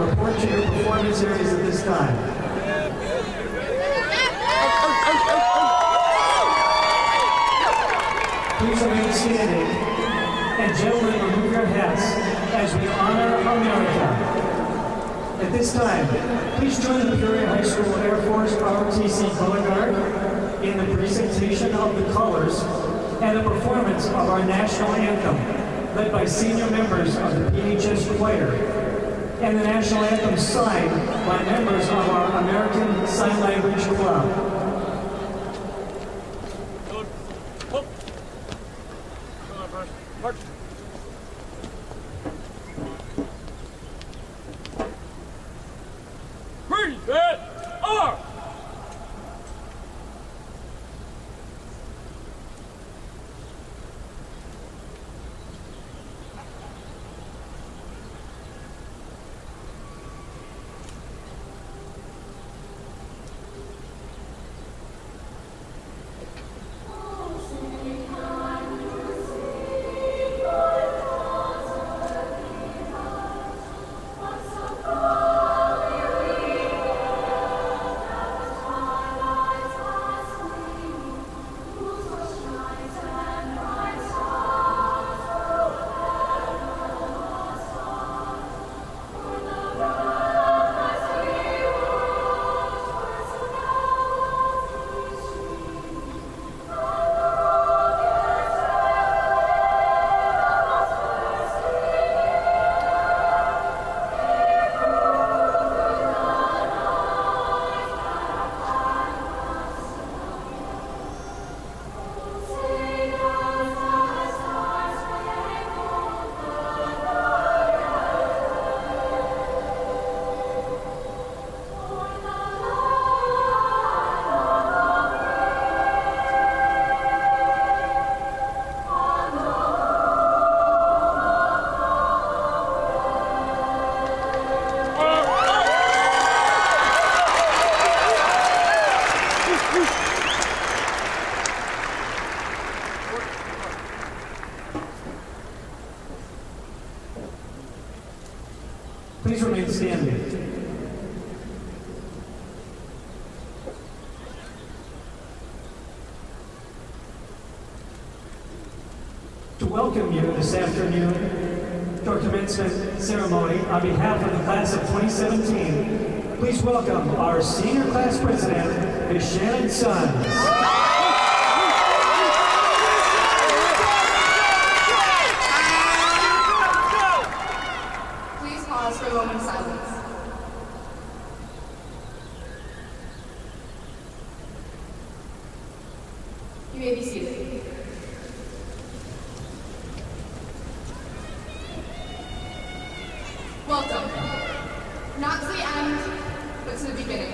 report to your performance areas at this time. Please remain standing, and gentlemen, remove your hats as we honor America. At this time, please join the Peoria High School Air Force ROTC Color Guard in the presentation of the colors and the performance of our national anthem, led by senior members of the PHS Choir, and the national anthem signed by members of our American Sign Language Club. Please remain standing. To welcome you this afternoon to our commencement ceremony on behalf of the class of 2017, please welcome our senior class president, Ms. Shannon Sons. For a moment of silence. You may be seated. Welcome, not to the end, but to the beginning.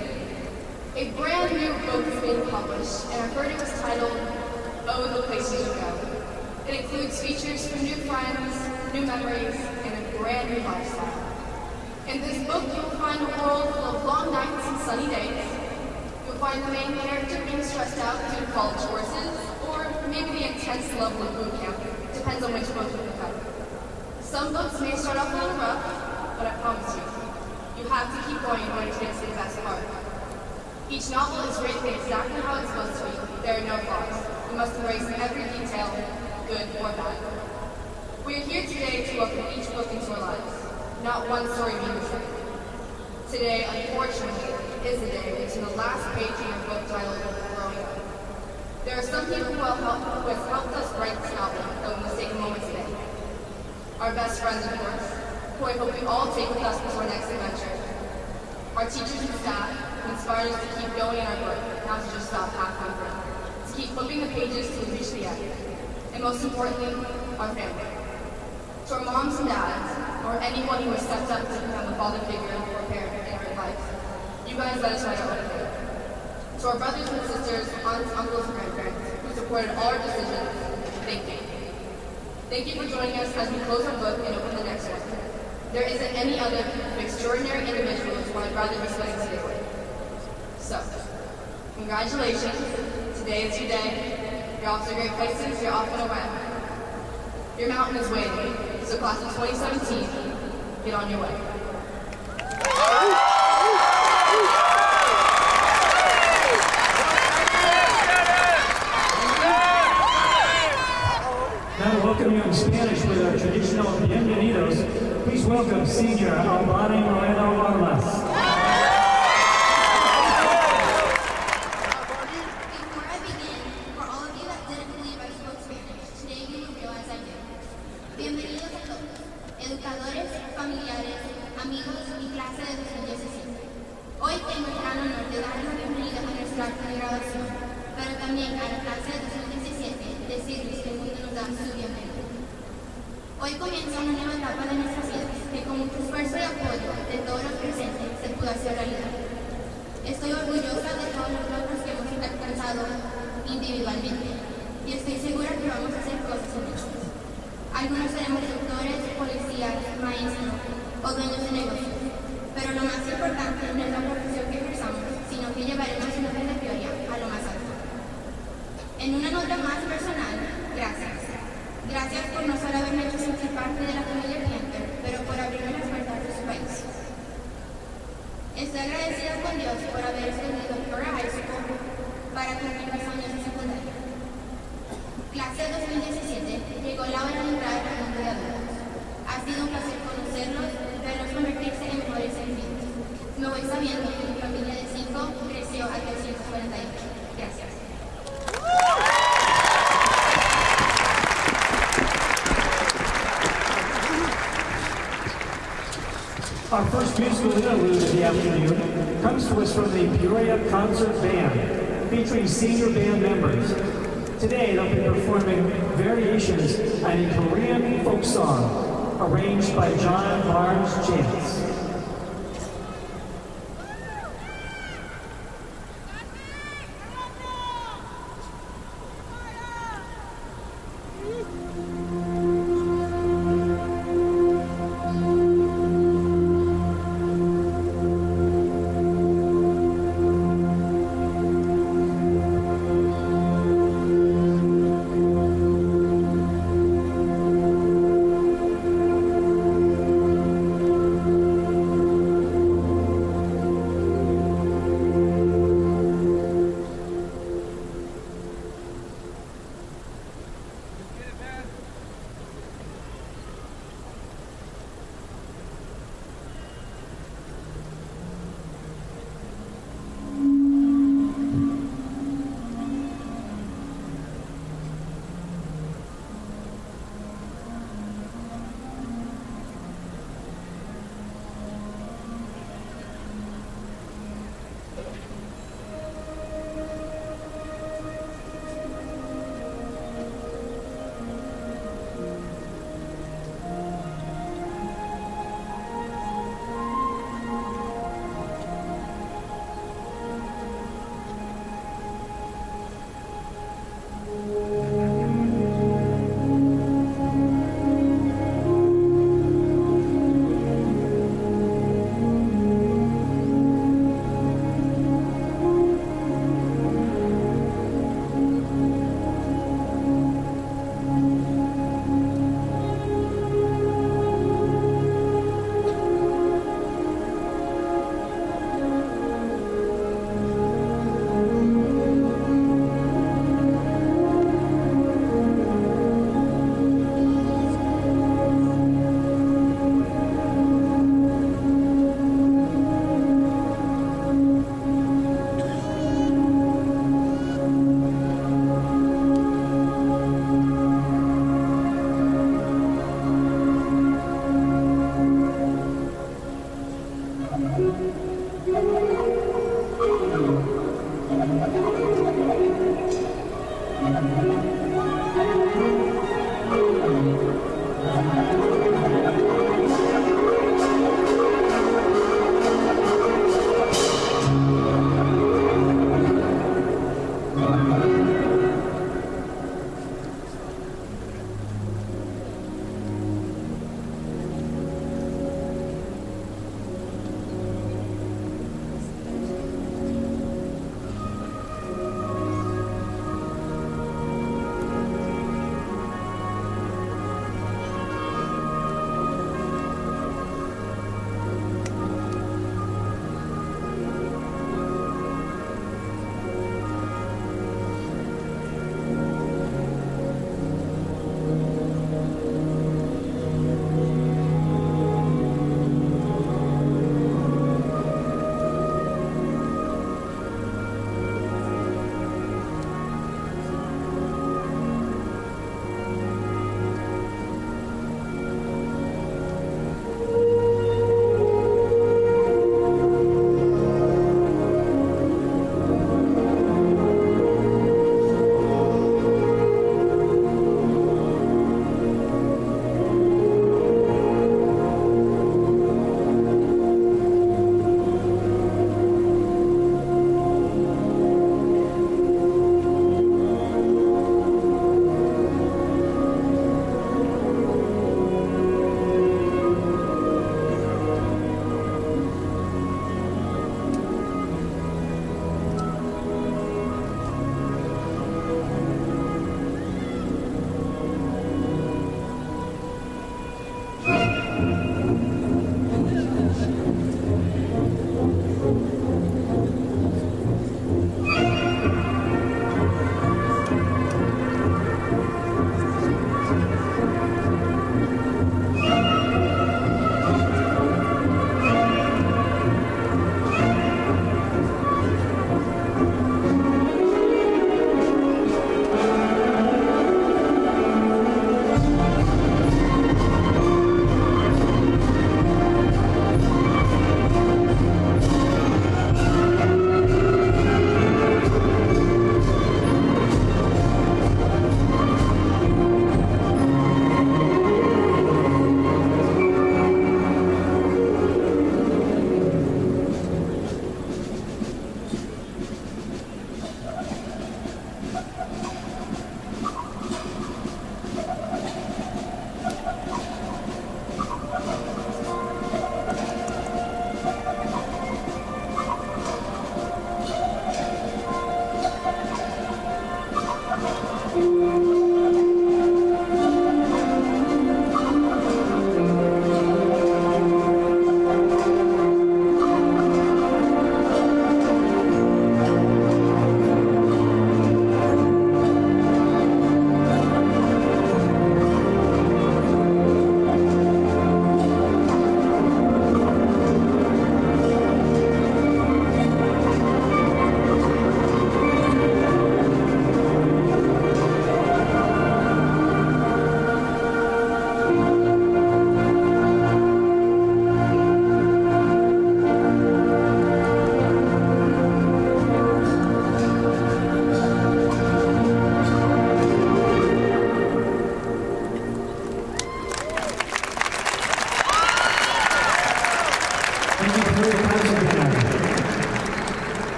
A brand new book is being published, and I heard it was titled, Oh, the Places You Go. It includes features for new friends, new memories, and a brand new lifestyle. In this book, you will find a world full of long nights and sunny days. You'll find the main character being stressed out due to college courses, or maybe the intense level of boot camp. Depends on which book you pick up. Some books may start off a little rough, but I promise you, you have to keep going in order to get to the best part. Each novel is written exactly how it's supposed to be. There are no flaws. You must embrace every detail, good or bad. We are here today to welcome each book into our lives. Not one story being the same. Today, unfortunately, is the day reaching the last page in our book titled Growing Up. There are some people who have helped us write this novel that we must take a moment today. Our best friends, of course, who I hope we all take with us into our next adventure. Our teachers and staff who inspired us to keep going in our work, not to just stop halfway through. To keep flipping the pages till we reach the end. And most importantly, our family. To our moms and dads, or anyone who has stepped up to become a father figure or parent in our lives. You guys let us know your own opinion. To our brothers and sisters, aunts, uncles, and grandparents who supported all our decisions, thank you. Thank you for joining us as we close our book and open the next one. There isn't any other extraordinary individuals who I'd rather be spending today with. So, congratulations. Today is your day. You're off to great places. You're off and away. Your mountain is waiting. So class of 2017, get on your way. Now to welcome you in Spanish with our traditional bienvenidos, please welcome Senior Albani Moreno Armas. Before I begin, for all of you that didn't believe I spoke Spanish, today you will realize I do. Bienvenidos a todos, educadores, familiares, amigos y clase de 2017. Hoy tengo el gran honor de dar la bienvenida a nuestra acta de graduación, pero también a la clase de 2017 decirles que el mundo nos da su bienvenida. Hoy comienza una nueva etapa de nuestras vidas que con mucho esfuerzo y apoyo de todos los presentes se pudo hacer realidad. Estoy orgullosa de todos los logros que hemos alcanzado individualmente y estoy segura que vamos a hacer cosas juntos. Algunos seremos doctores, policías, maestros o dueños de negocios, pero lo más importante no es la profesión que ejerzamos, sino que llevaremos el nombre de Peoria a lo más alto. En una nota más personal, gracias. Gracias por no solo haberme hecho sentir parte de la familia Clienter, pero por abrirme las puertas de su país. Estoy agradecida con Dios por haber escogido Peoria High School para cumplir mis años de secundaria. Clase 2017, llegó la hora de entrar al mundo de adultos. Ha sido un placer conocerlos, verlos convertirse en mejores individuos. Me voy sabiendo que mi familia de 5 creció a 348. Gracias. Our first musical interlude of the afternoon comes to us from the Peoria Concert Band, featuring senior band members. Today, they'll be performing variations on a Korean folk song arranged by John Barnes James.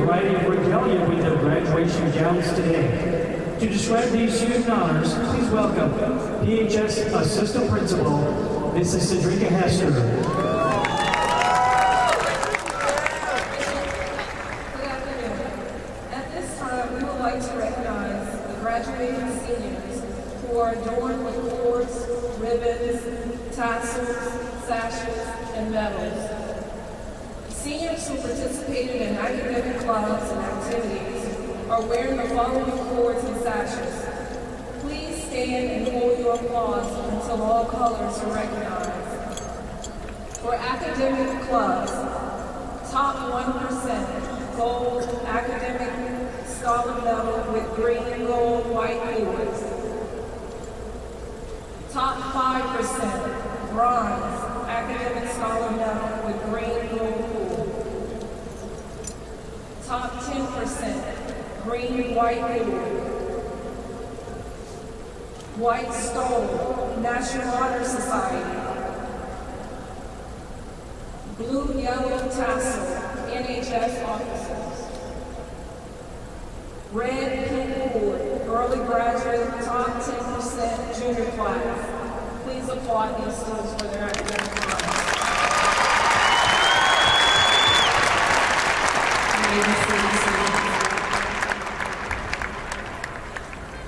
variety of regalia with their graduation gowns today. To describe these student honors, please welcome PHS Assistant Principal, Mrs. Cedrica Hester. Good afternoon. At this time, we would like to recognize the graduating seniors who are adorned with cords, ribbons, tassels, sashes, and medals. Seniors who participated in academic clubs and activities are wearing the following cords and sashes. Please stand and hold your applause until all colors are recognized. For academic clubs, top 1%, gold academic scholar medal with green, gold, white cords. Top 5%, bronze academic scholar medal with green, gold cord. Top 10%, green, white cord. White stole, National Honor Society. Blue, yellow tassel, NHS officers. Red, pink cord, early graduate, top 10% junior class. Please applaud these students for their academic honors.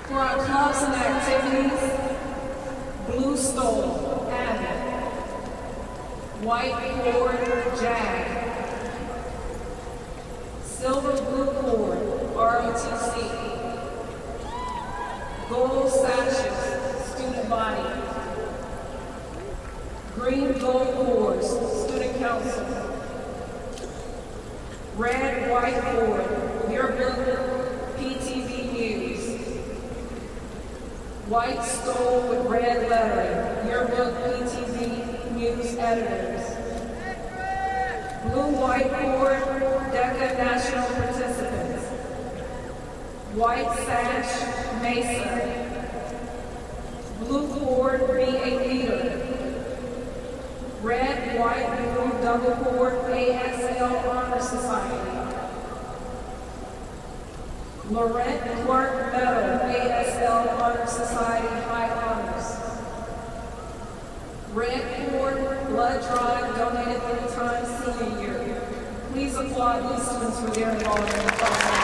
For our clubs and activities, blue stole, Abbott. White cord, Jag. Silver blue cord, ROTC. Gold sashes, student body. Green gold cords, student council. Red white cord, yearbook, PTV News. White stole with red lettering, yearbook, PTV News editors. Blue white cord, DECA national participants. White sash, Mesa. Blue cord, BA leader. Red, white, blue, double cord, ASL Honor Society. Laurent Clark Medal, ASL Honor Society High Honors. Red cord, blood drive donated 3 times senior year. Please applaud these students for their involvement in the process.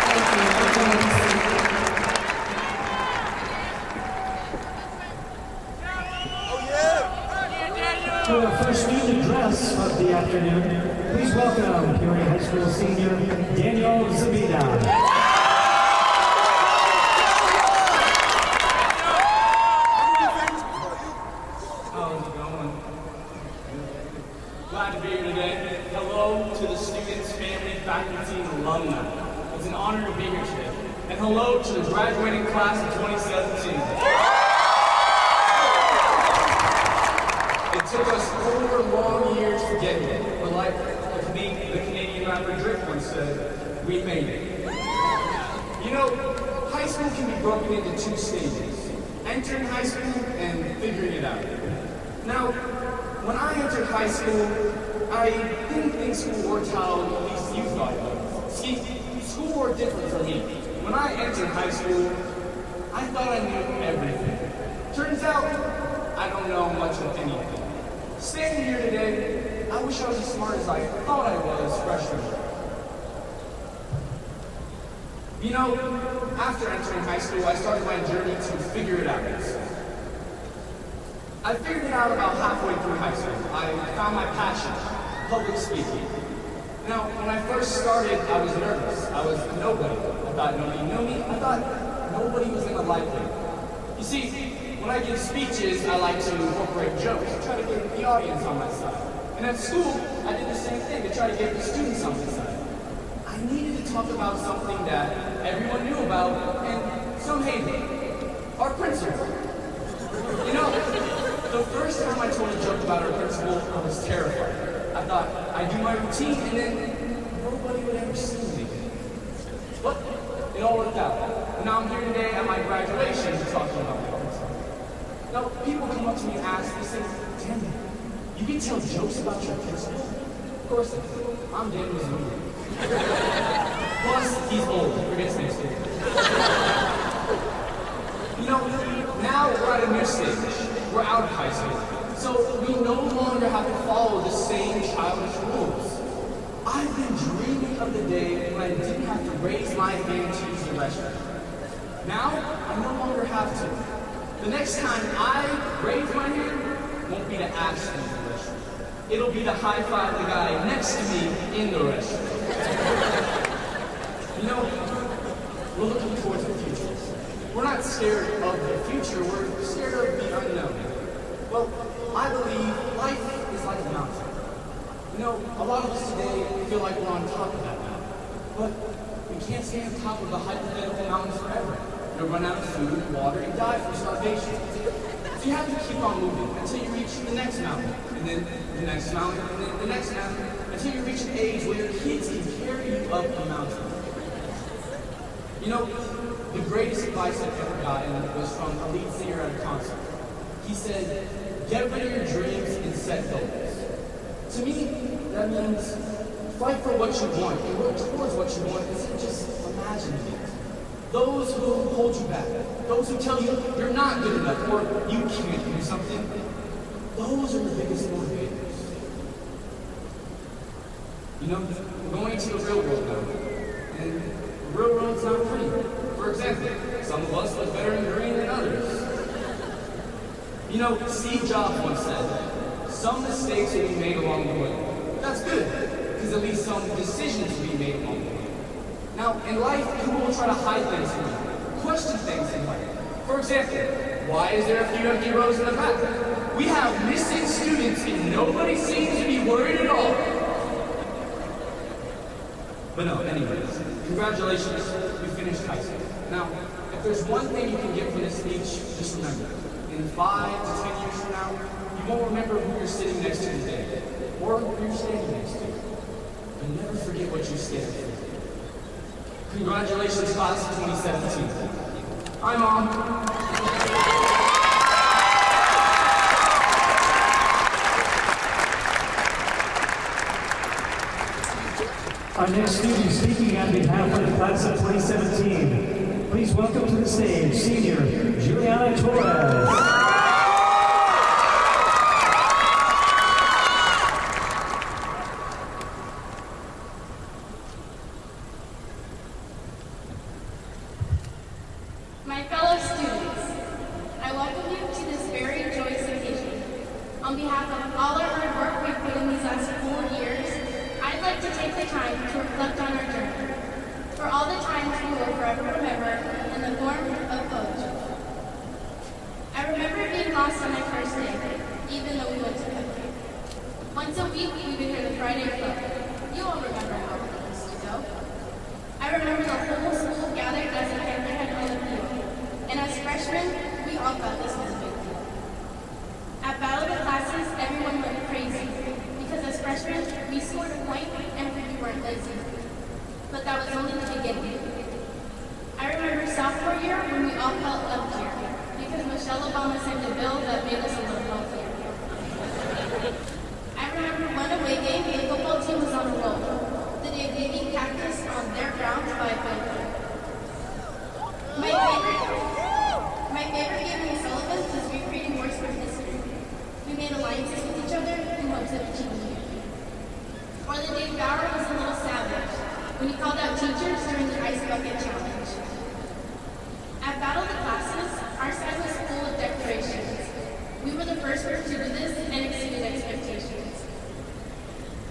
Thank you. For our first student address of the afternoon, please welcome Peoria High School senior Daniel Zabida. How's it going? Glad to be here today. Hello to the students, family, faculty, and alumni. It's an honor to be here today. And hello to the graduating class of 2017. It took us 4 long years to get here, but like the Canadian rapper Drake once said, we made it. You know, high school can be broken into 2 stages. Entering high school and figuring it out. Now, when I entered high school, I didn't think school worked how at least you thought it would. See, school worked different for me. When I entered high school, I thought I knew everything. Turns out, I don't know much of anything. Standing here today, I wish I was as smart as I thought I was freshman year. You know, after entering high school, I started my journey to figure it out. I figured it out about halfway through high school. I found my passion, public speaking. Now, when I first started, I was nervous. I was a nobody. I thought nobody knew me. I thought nobody was gonna like me. You see, when I give speeches, I like to incorporate jokes, to try to get the audience on my side. And at school, I did the same thing, to try to get the students on my side. I needed to talk about something that everyone knew about, and some hated. Our principal. You know, the first time I told a joke about our principal, I was terrified. I thought I'd do my routine, and then nobody would ever see me again. But it all worked out. And now I'm here today at my graduation talking about my principal. Now, people come up to me and ask, they say, "Daniel, you can tell jokes about your principal?" Of course I do. I'm Daniel's roommate. Plus, he's old. He forgets next year. You know, now we're at a new stage. We're out of high school. So we no longer have to follow the same childish rules. I've been dreaming of the day when I didn't have to raise my hand to use the restroom. Now, I no longer have to. The next time I raise my hand won't be to ask to use the restroom. It'll be to high-five the guy next to me in the restroom. You know, we're looking towards the future. We're not scared of the future, we're scared of the unknown. Well, I believe life is like a mountain. You know, a lot of us today feel like we're on top of that mountain. But we can't stay on top of the hypothetical mountain forever. You'll run out of food, water, and die from starvation. So you have to keep on moving until you reach the next mountain, and then the next mountain, and then the next mountain, until you reach an age where your kids can carry you up the mountain. You know, the greatest advice I've ever gotten was from a lead singer at a concert. He said, get rid of your dreams and set goals. To me, that means fight for what you want and work towards what you want instead of just imagining it. Those who hold you back, those who tell you you're not good enough or you can't do something, those are the biggest motivators. You know, we're going to the real world now, and the real world's not pretty. For example, some of us look better in green than others. You know, Steve Jobs once said, some mistakes will be made along the way. That's good, because at least some decisions will be made along the way. Now, in life, people will try to hide things from you, question things in life. For example, why is there a few empty rows in the back? We have missing students and nobody seems to be worried at all. But no, anyways, congratulations, you finished high school. Now, if there's one thing you can get from this speech, just remember, in 5 to 10 years from now, you won't remember who you're sitting next to today, or who you're standing next to. But never forget what you stand for. Congratulations, class of 2017. Hi, Mom. Our next student speaking on behalf of the class of 2017. Please welcome to the stage senior Juliana Torres. My fellow students, I welcome you to this very joyous occasion. On behalf of all our hard work we've put in these last 4 years, I'd like to take the time to reflect on our journey, for all the times we will forever remember in the form of poetry. I remember being lost on my first day, even though we went to Peoria. Once a week, we would hear the Friday Club. You all remember how it used to go. I remember the whole school gathered as a hammerhead on the field. And as freshmen, we all thought this was a big deal. At Battle of the Classes, everyone went crazy, because as freshmen, we scored a point and we weren't lazy. But that was only the beginning. I remember sophomore year when we all felt loved here, because Michelle Obama signed a bill that made us a little healthier. I remember one away game, the football team was on a roll. The day they beat Cactus on their grounds by a field. My favorite game in Sullivan's was recreating words from history. We made alliances with each other in hopes of achieving unity. Or the day Bauer was a little savage when he called out teachers during the ice bucket challenge. At Battle of the Classes, our side was full of decorations. We were the first group to do this and exceeded expectations.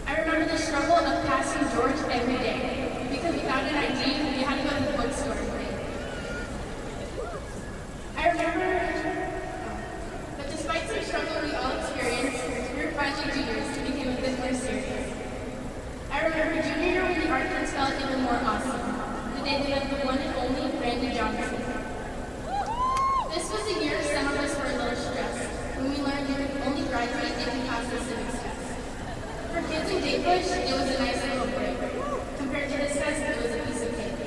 I remember the struggle of passing George every day, because without an ID, we had to go to the bookstore and play. I remember, but despite some struggle we all experienced, we were finally juniors and became a bit more serious. I remember junior year when the art class felt even more awesome, the day they met the one and only Randy Johnson. This was a year some of us were a little stressed, when we learned you could only graduate if you passed the civics test. For kids in Daybush, it was a nice little break. Compared to this test, it was a piece of cake.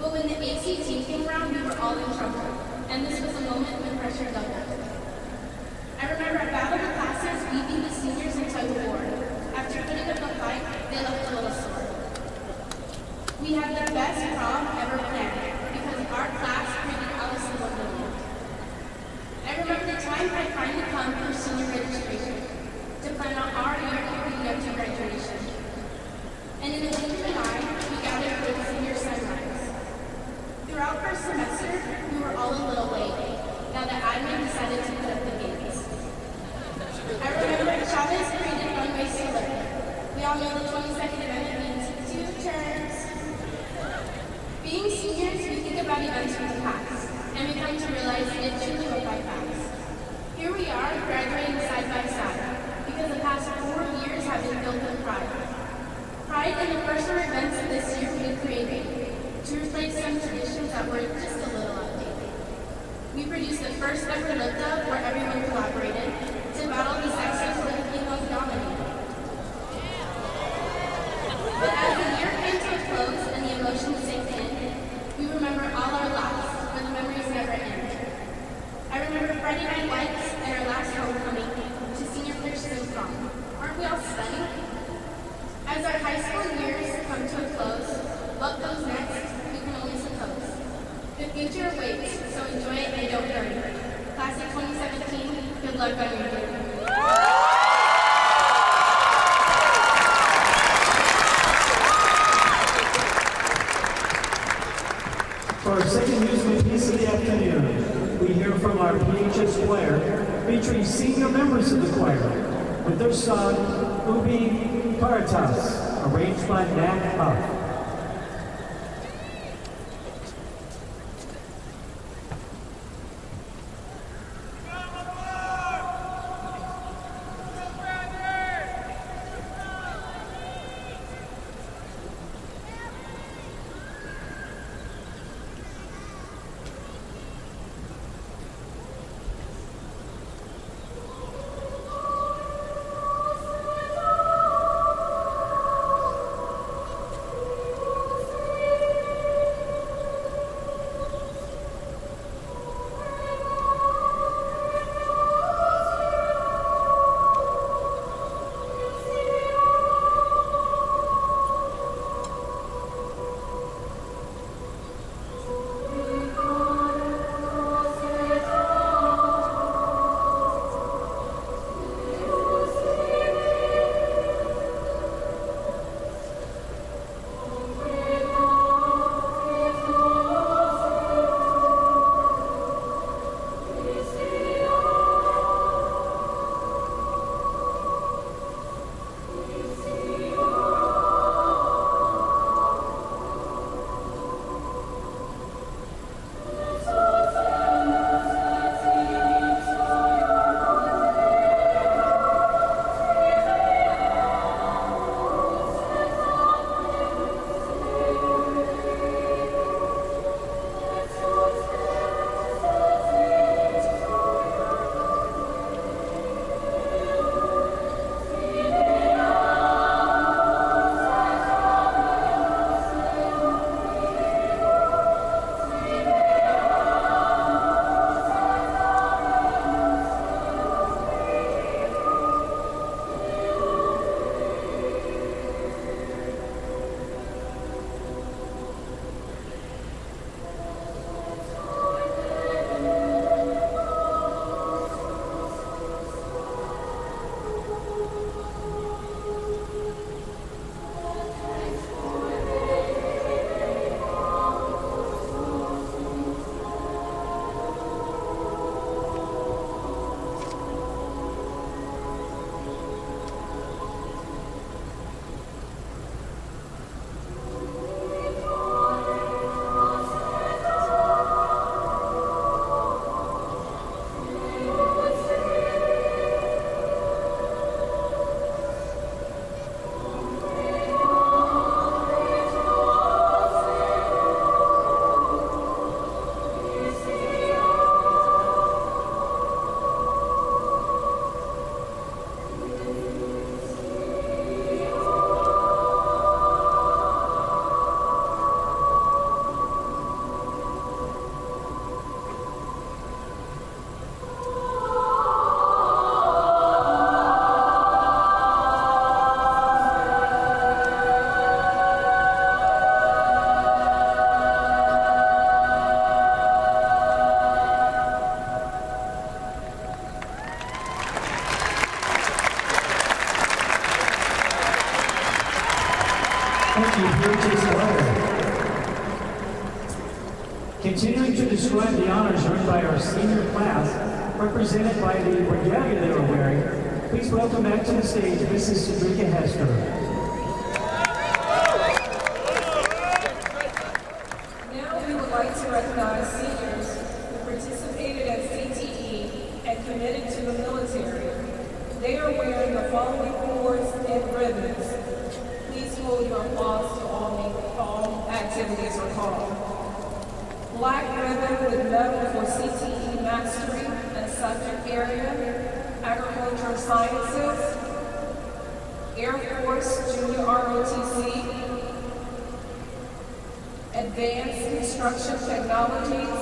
But when the ACT came around, we were all in trouble, and this was a moment when pressure doubled. I remember at Battle of the Classes, we beat the seniors in tug of war. At after putting up a fight, they left a little sore. We had the best prom ever planned because our class created out a single million. I remember the time I finally come for senior registration to plan out our year leading up to graduation. And in the week of July, we gathered for the senior sunrise. Throughout first semester, we were all a little late. Now that admin decided to put up the gates. I remember Chavez created runway salute. We all know the 22nd Amendment means 2 turns. Being seniors, we think about events from the past, and we come to realize it truly went by fast. Here we are, graduating side by side, because the past 4 years have been filled with pride. Pride in the personal events this year we created to replace some traditions that were just a little outdated. We produced the first ever lift up where everyone collaborated to battle the sexes where the females dominated. But as the year came to a close and the emotions sank in, we remember all our laughs, but the memories never end. I remember Friday night lights and our last homecoming to senior pictures and prom. Aren't we all stunning? As our high school years come to a close, what comes next, we can only suppose. The future awaits, so enjoy it and don't hurry. Class of 2017, good luck on your journey. For our second musical piece of the afternoon, we hear from our PHS choir featuring senior members of the choir with their song, Ubi Caritas, arranged by Matt Huff. Continuing to describe the honors earned by our senior class, represented by the regalia they are wearing, please welcome back to the stage Mrs. Cedrica Hester. Now we would like to recognize seniors who participated at CTE and committed to the military. They are wearing the following cords and ribbons. Please hold your applause to all activities are called. Black ribbon with medal for CTE mastery and subject area, agricultural sciences, Air Force Junior ROTC, advanced construction technologies,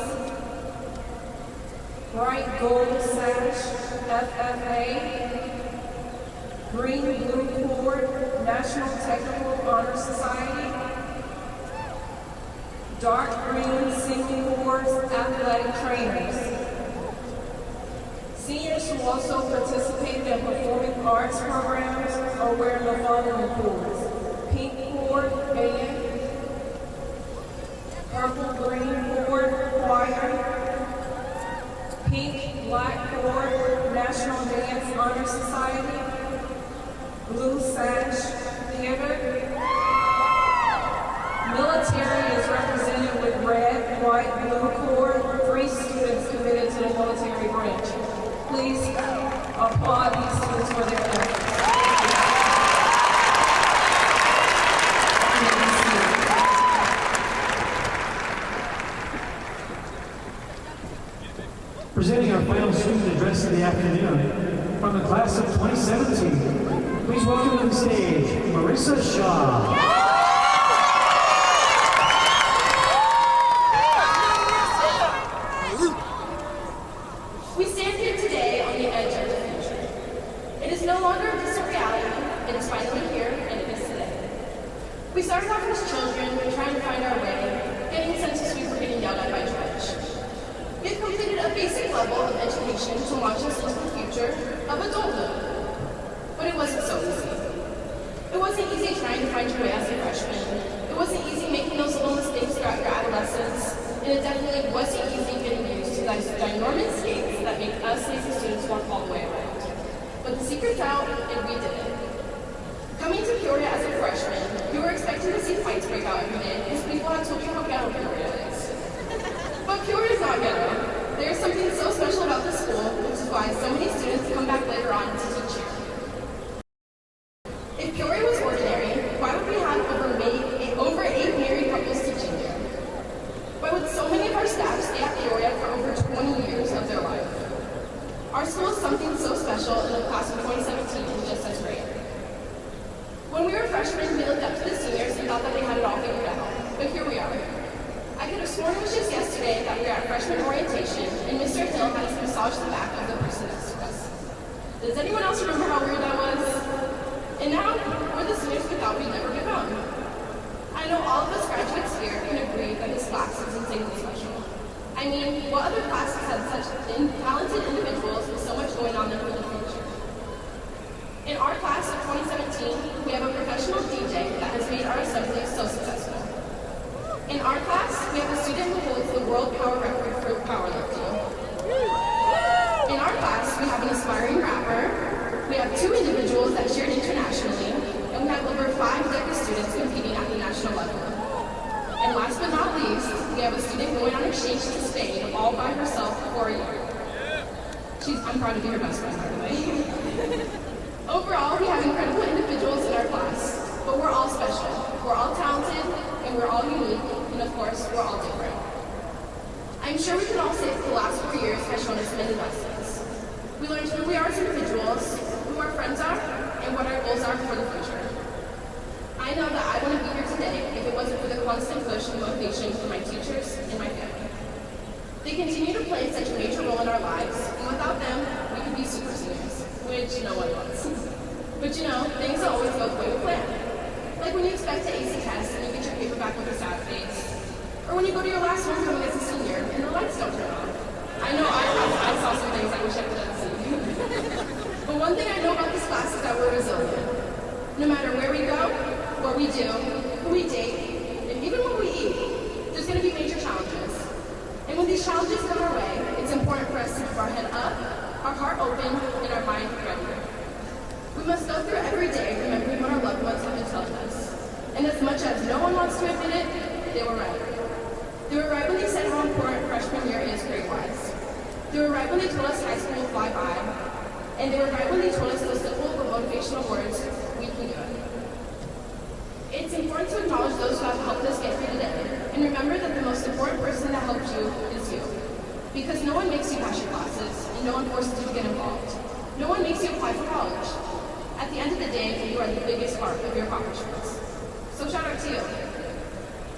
bright gold sash, FFA, green blue cord, National Technical Honor Society, dark green single cords, athletic trainers. Seniors who also participated in performing arts programs are wearing the following cords: pink cord, band, purple green cord, choir, pink black cord, National Dance Honor Society, blue sash, theater. Military is represented with red, white, blue cord. 3 students committed to the military branch. Please applaud these students for their efforts. Presenting our final student address of the afternoon, from the class of 2017, please welcome to the stage Marissa Shaw. We stand here today on the edge of the future. It is no longer a distant reality. It is finally here, and it is today. We started off as children, trying to find our way, getting census we were getting yelled at by George. We have completed a basic level of education to launch us into the future of adulthood. But it wasn't so easy. It wasn't easy trying to find your way as a freshman. It wasn't easy making those little mistakes throughout your adolescence. And it definitely wasn't easy getting used to those ginormous skates that make us lazy students walk all the way around. But the secret's out, and we did it. Coming to Peoria as a freshman, you were expecting to see fights break out every day because people had told you how ghetto Peoria is. But Peoria is not ghetto. There is something so special about this school, which is why so many students come back later on to teach here. If Peoria was ordinary, why would we have over 8 married couples teaching here? Why would so many of our staff stay at Peoria for over 20 years of their life? Our school is something so special, and the class of 2017 is just as great. When we were freshmen, we looked up to the seniors and thought that they had it all figured out. But here we are. I could have sworn it was just yesterday that we were at freshman orientation, and Mr. Hill had us massage the back of the person next to us. Does anyone else remember how weird that was? And now, we're the seniors we thought we'd never become. I know all of us graduates here can agree that this class is insanely special. I mean, what other classes had such talented individuals with so much going on in for the future? In our class of 2017, we have a professional DJ that has made our assembly so successful. In our class, we have a student who holds the world power record for powerlifting. In our class, we have an aspiring rapper. We have 2 individuals that shared internationally, and we have over 5 DECA students competing at the national level. And last but not least, we have a student going on exchange to Spain all by herself for a year. I'm proud to be her best friend, by the way. Overall, we have incredible individuals in our class, but we're all special. We're all talented, and we're all unique, and of course, we're all different. I'm sure we can all say that the last 4 years has shown us many lessons. We learned who we are as individuals, who our friends are, and what our goals are for the future. I know that I wouldn't be here today if it wasn't for the constant push and motivation from my teachers and my family. They continue to play such a major role in our lives, and without them, we could be super seniors, which no one wants. But you know, things don't always go the way we plan. Like when you expect to ace a test and you get your paper back with a sad face. Or when you go to your last homecoming as a senior and the lights don't turn on. I know I saw some things I wish I could have seen. But one thing I know about this class is that we're resilient. No matter where we go, what we do, who we date, and even what we eat, there's going to be major challenges. And when these challenges come our way, it's important for us to keep our head up, our heart open, and our mind ready. We must go through every day remembering what our loved ones have been telling us. And as much as no one wants to admit it, they were right. They were right when they said how important freshman year is grade-wise. They were right when they told us high school will fly by. And they were right when they told us those simple but motivational words, we can do it. It's important to acknowledge those who have helped us get here today, and remember that the most important person that helped you is you. Because no one makes you pass your classes, and no one forces you to get involved. No one makes you apply for college. At the end of the day, you are the biggest part of your accomplishments. So shout out to you.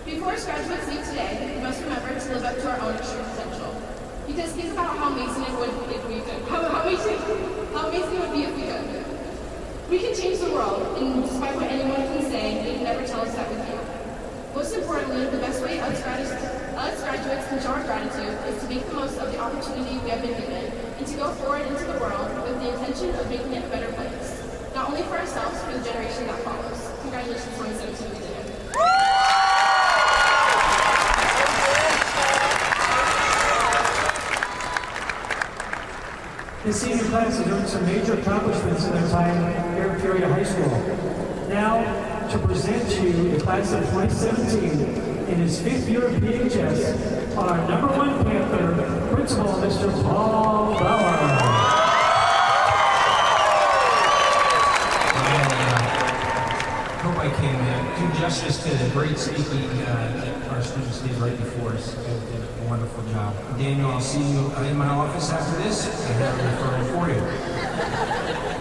Before us graduates leave today, we must remember to live up to our own extreme potential. Because think about how amazing it would if we could. How amazing it would be if we could. We can change the world, and despite what anyone can say, they can never tell us that we can. Most importantly, the best way us graduates can show our gratitude is to make the most of the opportunity we have been given, and to go forward into the world with the intention of making it a better place. Not only for ourselves, but for the generation that follows. Congratulations, 2017, we did it. The senior class has earned some major accomplishments in their time here at Peoria High School. Now, to present to you the class of 2017 in his 5th year of PHS, our #1 Panther, Principal Mr. Paul Bauer. I hope I can do justice to the great speaking that our students did right before us. They did a wonderful job. Daniel, I'll see you in my office after this. I have a referral for you.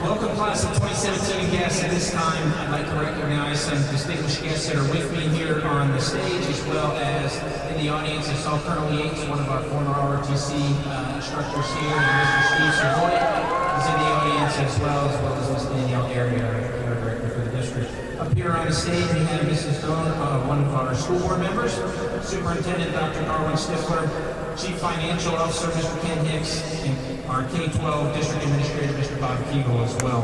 Welcome, class of 2017 guests. At this time, I'd like to recognize some distinguished guests that are with me here on the stage, as well as in the audience. I saw Colonel Yates, one of our former ROTC instructors here, and Mr. Steve Savoy is in the audience, as well as Ms. Danielle Area, our director for the district. Up here on the stage, we have Mrs. Doan, one of our school board members, Superintendent Dr. Darwin Stifler, Chief Financial Officer Mr. Ken Hicks, and our K-12 District Administrator Mr. Bob Keegle as well.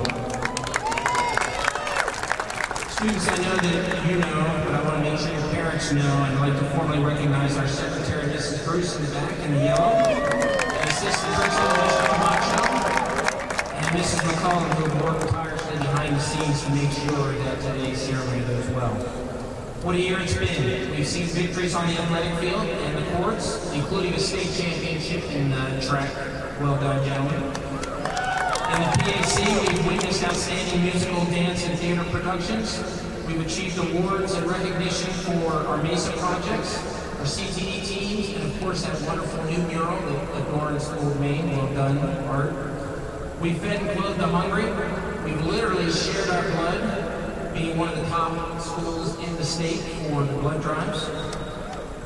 Students, I know that you know, but I want to make sure your parents know. I'd like to formally recognize our Secretary, Mrs. Bruce, in the back in the yellow, and Assistant Principal Mr. Camacho, and Mrs. McCollum, who have worked tirelessly behind the scenes to make sure that today's ceremony goes well. What a year it's been. We've seen victories on the athletic field and the courts, including a state championship in track. Well done, gentlemen. In the PAC, we've witnessed outstanding musical, dance, and theater productions. We've achieved awards and recognition for our Mesa projects, our CTE teams, and of course that wonderful new mural that adorns Old Main. Well done, Art. We've fed and clothed the hungry. We've literally shared our blood, being one of the top schools in the state for the blood drives.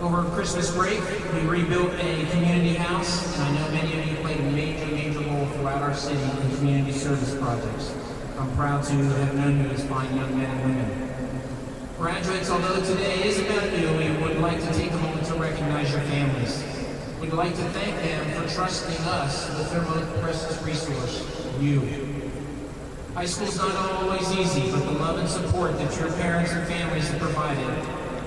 Over Christmas break, we rebuilt a community house, and I know many of you played a major role throughout our city in community service projects. I'm proud to have known you as fine young men and women. Graduates, although today is about you, we would like to take a moment to recognize your families. We'd like to thank them for trusting us with their most precious resource, you. High school's not always easy, but the love and support that your parents and families have provided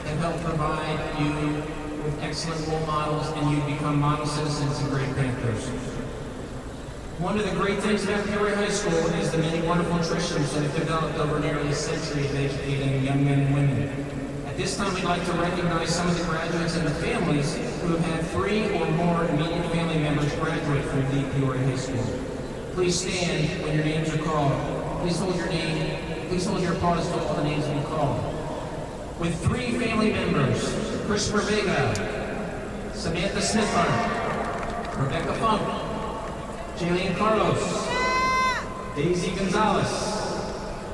have helped provide you with excellent role models, and you become model citizens and great Panthers. One of the great things about Peoria High School is the many wonderful traditions that have developed over nearly a century of educating young men and women. At this time, we'd like to recognize some of the graduates and the families who have had 3 or more immediate family members graduate from the Peoria High School. Please stand when your names are called. Please hold your name. Please hold your applause to all the names we call. With 3 family members, Christopher Vega, Samantha Smithart, Rebecca Funk, Jillian Carlos, Daisy Gonzalez,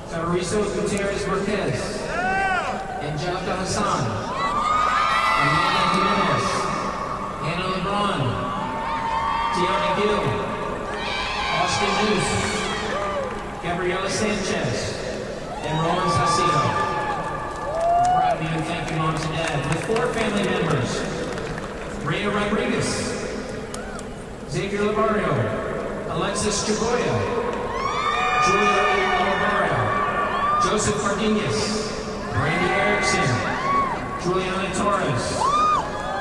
Fabrizio Gutierrez Marquez, Angelica Hassan, Amanda Jimenez, Anna LeBron, Tiana Gill, Austin News, Gabriela Sanchez, and Roland Sacido. I'm proud of you and thank you, moms and dads. With 4 family members, Rhea Rodriguez, Xavier Labarrio, Alexis Chagoya, Julia Oliveira, Joseph Martinez, Brandy Erickson, Juliana Torres,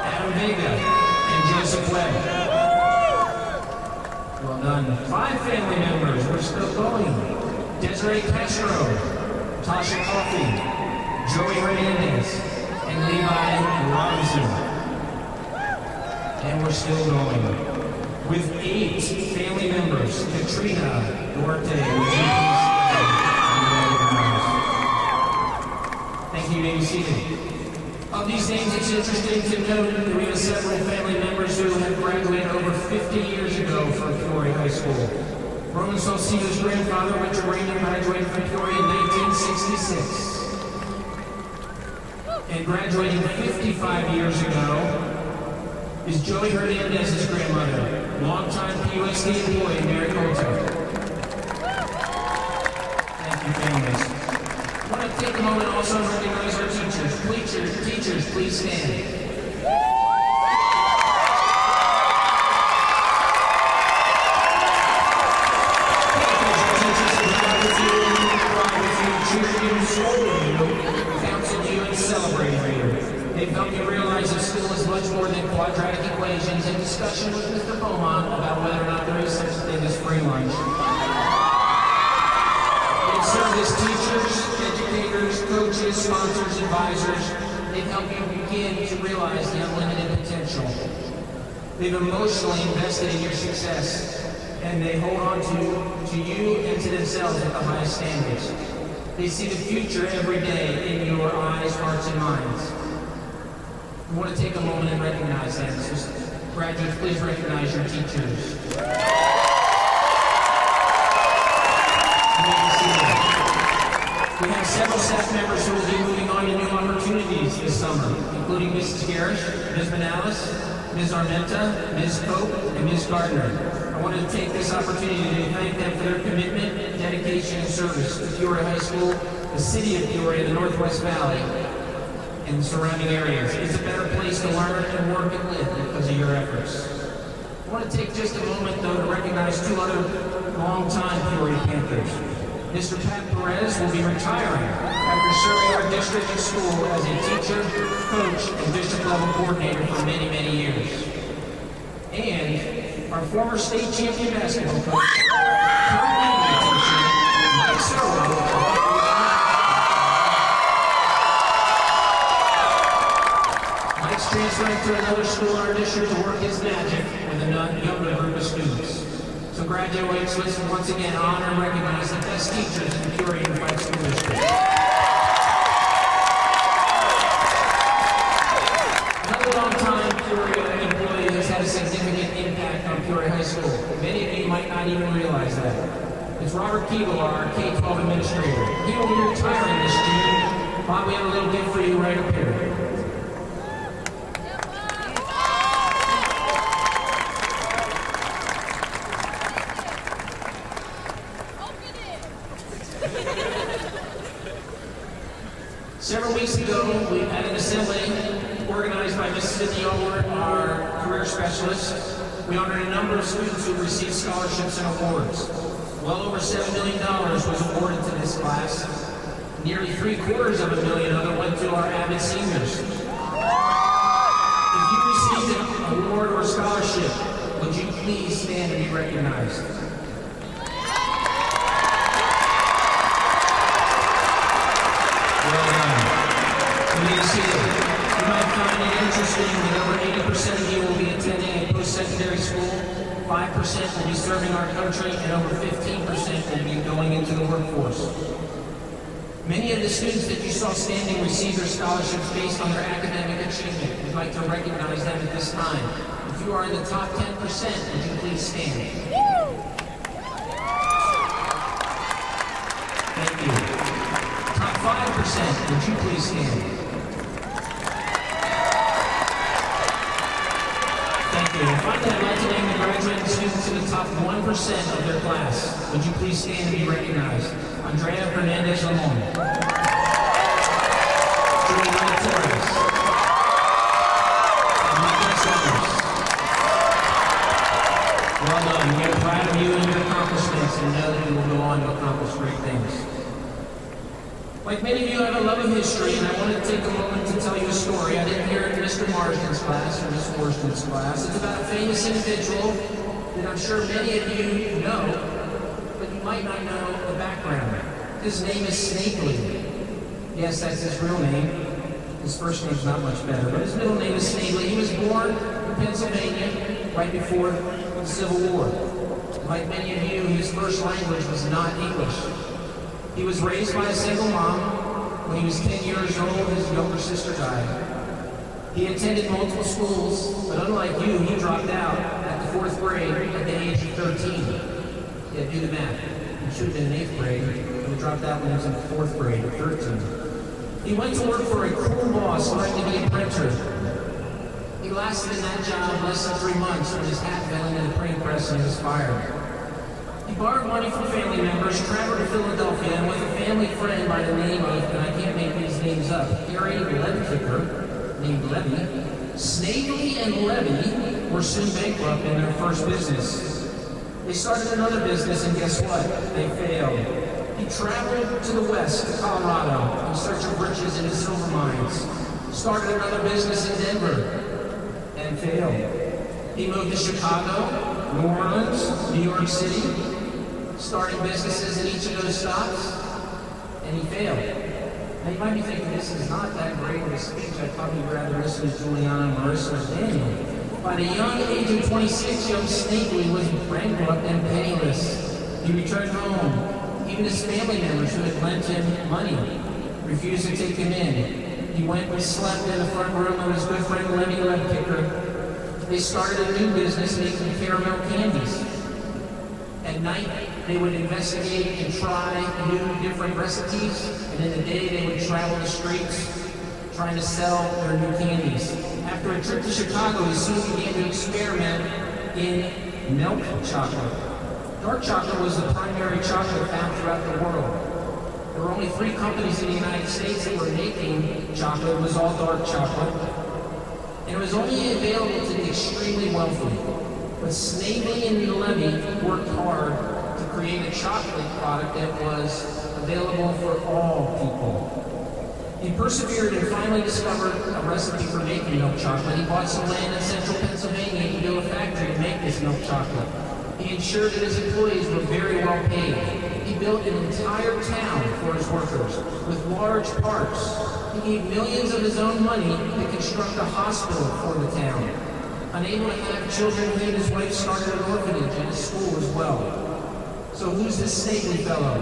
Adam Vega, and Joseph Webb. Well done. 5 family members. We're still going. Desiree Castro, Tasha Coffey, Joey Hernandez, and Levi Robinson. And we're still going. With 8 family members, Katrina Duarte, thank you, you may be seated. Of these names, it's interesting to note that we have several family members who have graduated over 50 years ago from Peoria High School. Roman Salcido's grandfather, Richard Raymond, graduated from Peoria in 1966. And graduating 55 years ago is Joey Hernandez's grandmother, longtime PUSD employee Mary Colton. Thank you, families. I want to take a moment also and recognize our teachers. Teachers, please stand. They've helped you realize that school is much more than quadratic equations and discussion with Mr. Beaumont about whether or not there is such a thing as free lunch. They've served as teachers, educators, coaches, sponsors, advisors. They've helped you begin to realize the unlimited potential. They've emotionally invested in your success, and they hold on to you and to themselves at the highest standards. They see the future every day in your eyes, hearts, and minds. I want to take a moment and recognize them. So graduates, please recognize your teachers. We have several staff members who will be moving on to new opportunities this summer, including Mrs. Garish, Ms. Benalis, Ms. Armenta, Ms. Cope, and Ms. Gardner. I want to take this opportunity to thank them for their commitment, dedication, and service to Peoria High School, the city of Peoria, the Northwest Valley, and the surrounding areas. It's a better place to learn and work and live because of your efforts. I want to take just a moment, though, to recognize 2 other longtime Peoria Panthers. Mr. Pat Perez will be retiring after serving our district and school as a teacher, coach, and district-level coordinator for many, many years. And our former state champion basketball coach, current language teacher, Mike Serwo. Mike's transferring to another school in our district to work his magic with a younger group of students. So graduates, let's once again honor and recognize the best teachers in Peoria Unified School District. Another long-time Peoria employee has had a significant impact on Peoria High School. Many of you might not even realize that. It's Robert Keeble, our K-12 administrator. He will be retiring this June. Bob, we have a little gift for you right up here. Several weeks ago, we had an assembly organized by Mississippi Over, our career specialist. We honored a number of students who received scholarships and awards. Well over $7 million was awarded to this class. Nearly $750,000 of it went to our avid seniors. If you received an award or scholarship, would you please stand and be recognized? You might find it interesting that over 80% of you will be attending a post-secondary school, 5% will be serving our country, and over 15% will be going into the workforce. Many of the students that you saw standing received their scholarships based on their academic achievement. We'd like to recognize them at this time. If you are in the top 10%, would you please stand? Thank you. Top 5%, would you please stand? And finally, I'd like to name the graduating students in the top 1% of their class. Would you please stand and be recognized? Andrea Hernandez Ramon. Juliana Torres. Nicholas Summers. Well done. We are proud of you and your accomplishments and know that you will go on to accomplish great things. Like many of you, I have a love of history, and I wanted to take a moment to tell you a story. I didn't hear it in Mr. Marsden's class or Miss Worsden's class. It's about a famous individual that I'm sure many of you know, but you might not know the background. His name is Snavely. Yes, that's his real name. His first name's not much better, but his middle name is Snavely. He was born in Pennsylvania right before the Civil War. Like many of you, his first language was not English. He was raised by a single mom. When he was 10 years old, his younger sister died. He attended multiple schools, but unlike you, he dropped out at the 4th grade at the age of 13. Yeah, do the math. He should have been in 8th grade, but he dropped out when he was in the 4th grade at 13. He went to work for a cruel boss who liked to be a printer. He lasted in that job less than 3 months when his hat fell into the printing press and he was fired. He borrowed money from family members, traveled to Philadelphia, and with a family friend by the name of, and I can't make these names up, Peoria named Levy, Snavely and Levy were soon bankrupt in their first business. They started another business, and guess what? They failed. He traveled to the west, to Colorado, in search of riches in the silver mines. Started another business in Denver, and failed. He moved to Chicago, New Orleans, New York City, starting businesses in each of those stops, and he failed. Now you might be thinking, this is not that great of a speech. I'd probably rather listen to Juliana, Marissa, or Daniel. By the young age of 26, young Snavely was bankrupt and penniless. He returned home. Even his family members who had lent him money refused to take him in. He went and slept in the front room of his good friend Lemmy Ledkicker. They started a new business making caramel candies. At night, they would investigate and try new different recipes, and in the day they would travel the streets trying to sell their new candies. After a trip to Chicago, he soon began to experiment in milk chocolate. Dark chocolate was the primary chocolate found throughout the world. There were only 3 companies in the United States that were making chocolate. It was all dark chocolate. And it was only available to the extremely wealthy. But Snavely and Levy worked hard to create a chocolate product that was available for all people. He persevered and finally discovered a recipe for making milk chocolate. He bought some land in central Pennsylvania to build a factory to make this milk chocolate. He ensured that his employees were very well paid. He built an entire town for his workers with large parks. He gave millions of his own money to construct a hospital for the town. Unable to have children, he and his wife started an orphanage and a school as well. So who's this Snavely fellow?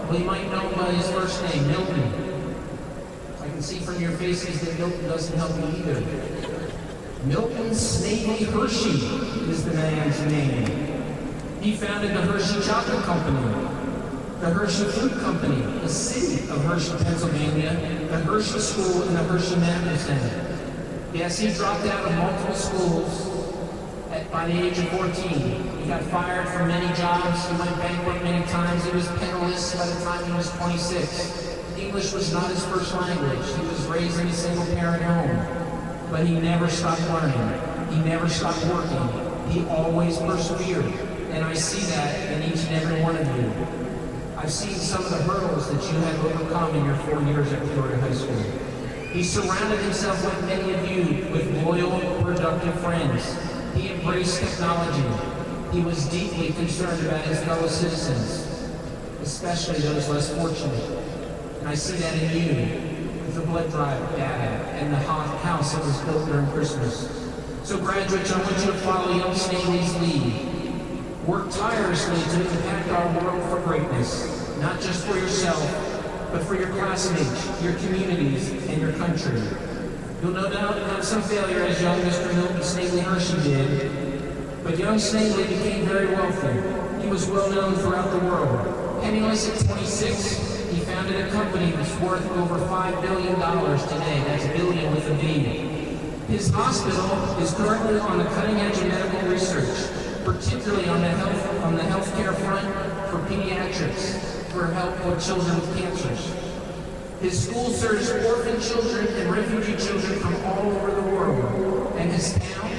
Well, you might know him by his first name, Milton. I can see from your faces that Milton doesn't help you either. Milton Snavely Hershey is the man's name. He founded the Hershey Chocolate Company, the Hershey Fruit Company, the city of Hershey, Pennsylvania, the Hershey School, and the Hershey Medical Center. Yes, he dropped out of multiple schools by the age of 14. He got fired from many jobs. He went bankrupt many times. He was penniless by the time he was 26. English was not his first language. He was raised in a single-parent home. But he never stopped learning. He never stopped working. He always persevered. And I see that in each and every one of you. I've seen some of the hurdles that you have overcome in your 4 years at Peoria High School. He surrounded himself, like many of you, with loyal, productive friends. He embraced technology. He was deeply concerned about his fellow citizens, especially those less fortunate. And I see that in you, with the blood drive data and the house that was built during Christmas. So graduates, I want you to follow young Snavely's lead. Work tirelessly to impact our world for greatness, not just for yourself, but for your classmates, your communities, and your country. You'll no doubt have some failure as young Mr. Milton Snavely Hershey did, but young Snavely became very wealthy. He was well known throughout the world. Penniless at 26, he founded a company that's worth over $5 billion today. That's billion with a B. His hospital is currently on the cutting edge of medical research, particularly on the healthcare front for pediatrics, for help with children with cancers. His school serves orphan children and refugee children from all over the world. And his town,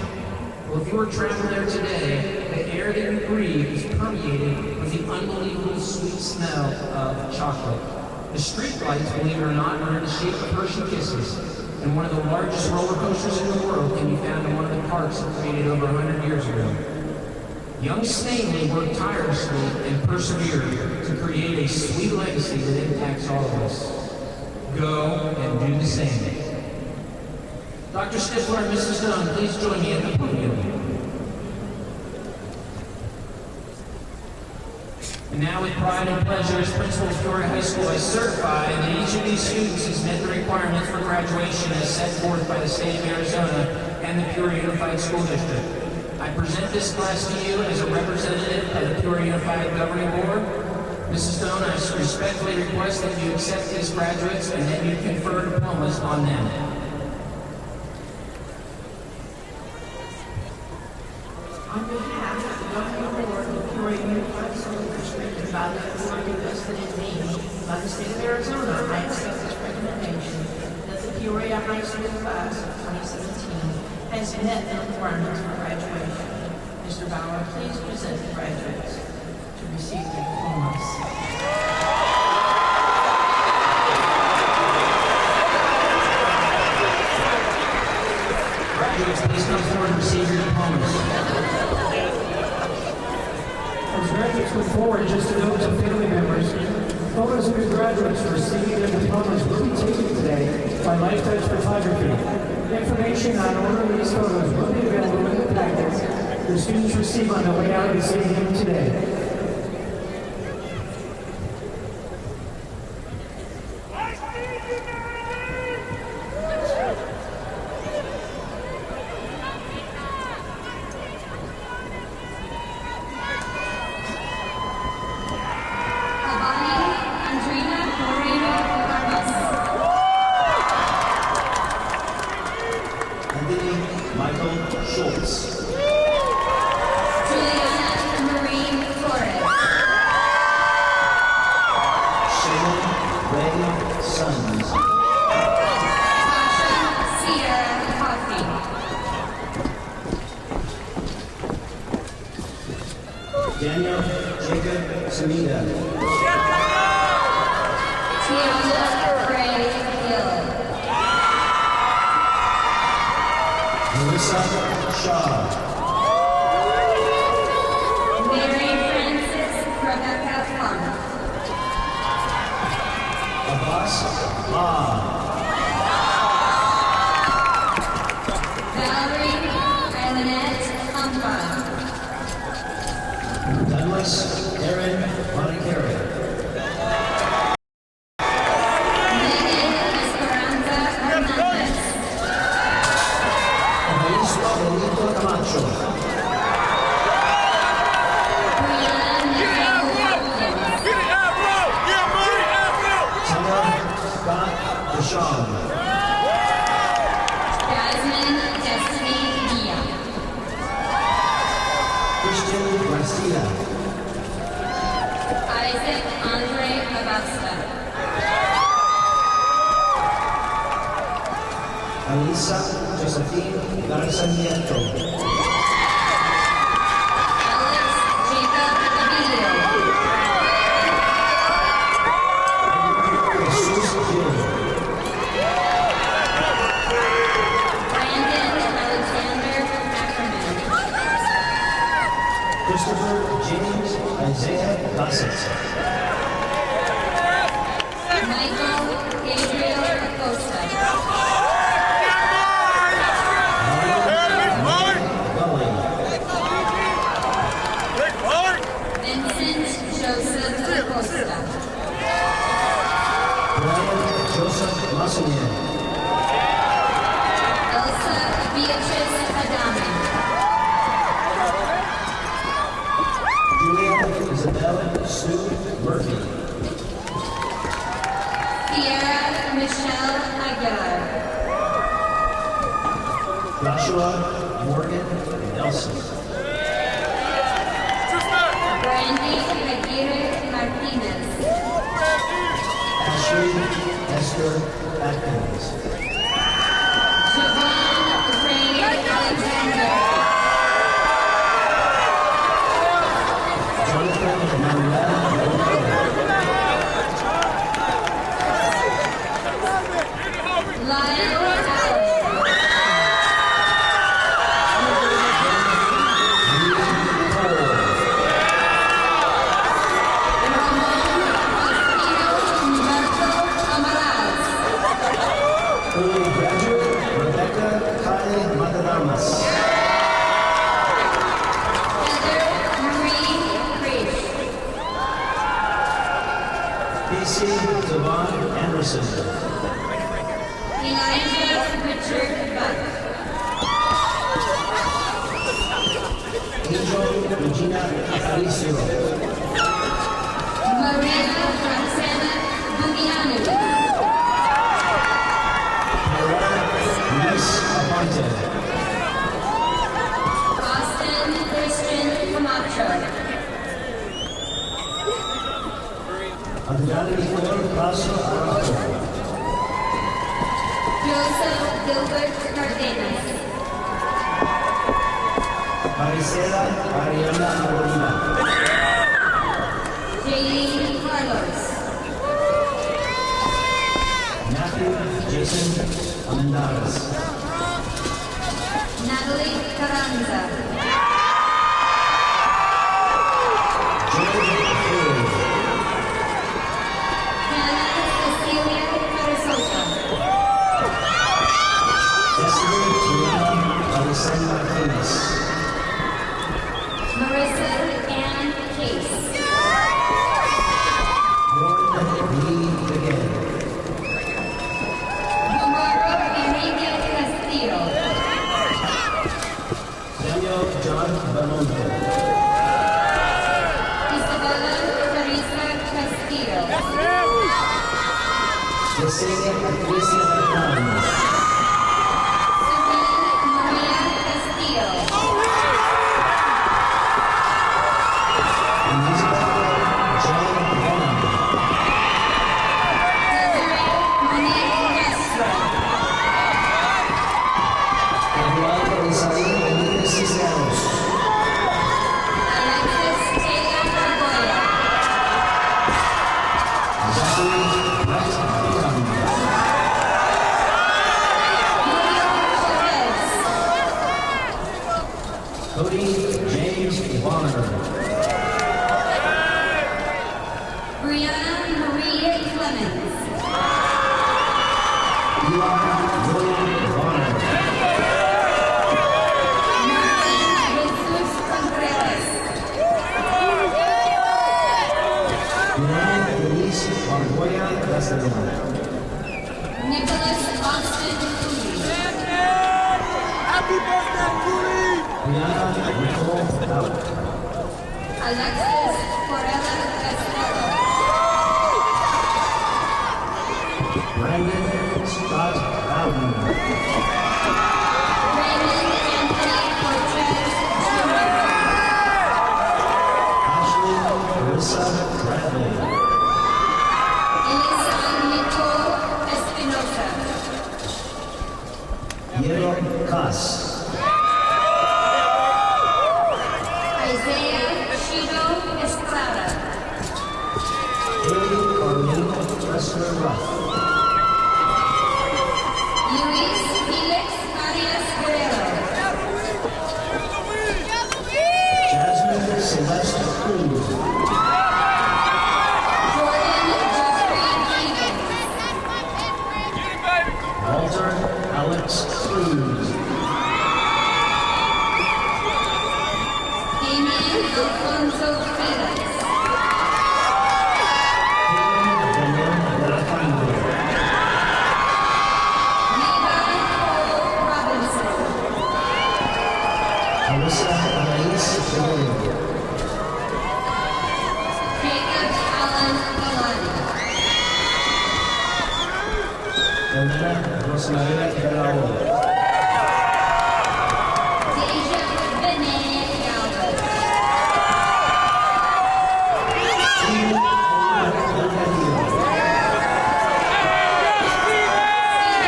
well, if you were traveling there today, the air that you breathe is permeated with the unbelievable sweet smell of chocolate. The street lights, believe it or not, are in the shape of Hershey Kisses, and one of the largest roller coasters in the world can be found in one of the parks created over 100 years ago. Young Stanley worked tirelessly and persevered to create a sweet legacy that impacts all of us. Go and do the same. Dr. Stifler and Mrs. Stone, please join me at the podium. And now, with pride and pleasure, as principal of Peoria High School, I certify that each of these students has met the requirements for graduation as set forth by the state of Arizona and the Peoria Unified School District. I present this class to you as a representative of the Peoria Unified Governing Board. Mrs. Stone, I respectfully request that you accept these graduates and that you confer diplomas on them. On behalf of the Governing Board of the Peoria Unified School District and by the authority vested in me by the state of Arizona, I accept this recommendation that the Peoria High School class of 2017 has met the requirements for graduation. Mr. Bauer, please present the graduates to receive their diplomas. Graduates, please come forward and receive your diplomas. As graduates come forward, just a note to family members, photos of your graduates receiving their diplomas will be taken today by Lifetime Photography. Information on ordering these photos will be available in the packets the students receive on the way out this evening today. Daniel Jacob Samida. Tiana Gray Hill. Melissa Shaw. Mary Frances Rebecca Funk. Abbas Ah. Valerie Elinette Humpa. Douglas Aaron Monicari. Megan Esperanza Hernandez. Evaristo Benito Camacho. Brianna Nicole Hopkins. Tara Scott Deshawn. Jasmine Destiny Dia. Christian Garcia. Isaac Andre Abasta. Alisa Josephine Garza Nieto. Alex Jacob Abilio. Jesus Gil. Brandon Alexander Ackerman. Christopher James Isaiah Bassett. Michael Gabriel Acosta. Vincent Joseph Acosta. Brian Joseph Massonier. Elsa Beatrice Adame. Julia Isabel Sue Murphy. Sierra Michelle Aguilar. Joshua Morgan Nelson. Brandy Aguirre Martinez. Ashley Esther Atkins. Javon Ray Alexander. Jonathan Manuel Romero. Emerson. Elijah Richard Buck. Angel Regina Aparicio. Maria Roxana Bugiano. Luis Aponte. Austin Christian Camacho. Adriana Nicole Paso Araujo. Joseph Gilbert Cardenas. Maricela Ariana Molina. Jaylene Carlos. Matthew Jason Amendares. Natalie Carranza. George Fury. Hannah Cecilia Carasosa. Destiny Triana Alison Martinez. Marissa Ann Case. Warren Lee Begay. Romaro Enrique Castillo. Samuel John Belmonte. Isabella Teresa Castillo. Yesenia Patricia Hernández. Sabine Maria Castillo. Elizabeth Jane Bonham. Desiree Monique Castro. Eduardo Isaín Benítez Cisneros. Alexis Taylor Argolla. Zachary Brett Durham. Julio Chavez. Cody James Bonner. Brianna Marie Clemens. Eli William Bonner. Martin Jesus Contreras. United Denise Barboya Castellano. Nicholas Austin Cooley. Brianna Nicole Out. Alexis Corella Castello. Brandon Scott Bowden. Raymond Anthony Cortez Jr. Ashley Carissa Bradley. Elisa Nicole Espinosa. Diego Cas. Isaiah Shido Estrada. Haley Carlene Tressler Ruff. Luis Felix Arias Guerrero. Jasmine Celeste Cruz. Jordan Jeffrey Stevens. Walter Alex Cruz. Damien Alfonso Felix. Daniel Delafando. Levi Cole Robinson. Alyssa Anais William. Jacob Allen Galani. Elena Rosmaria Guerrero. Deja Benet Galvez. Steven Delgadillo.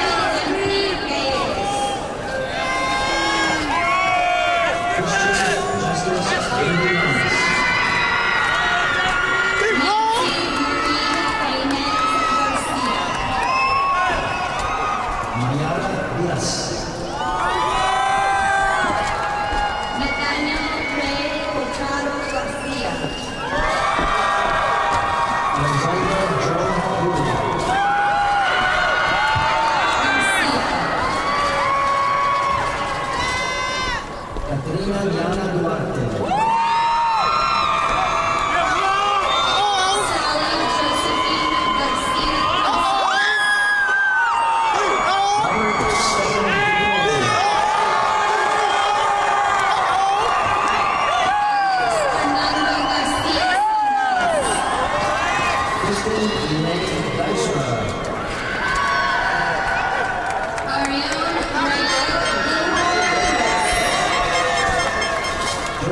Anthony Gallegos. Christian Justice Indians. Nancy Marie Inez Garcia. Mayara Diaz. Nathaniel Ray Cocharo Garcia. Alexander Joe Wood. Garcia. Katrina Diana Duarte. Sally Josephine Garcia.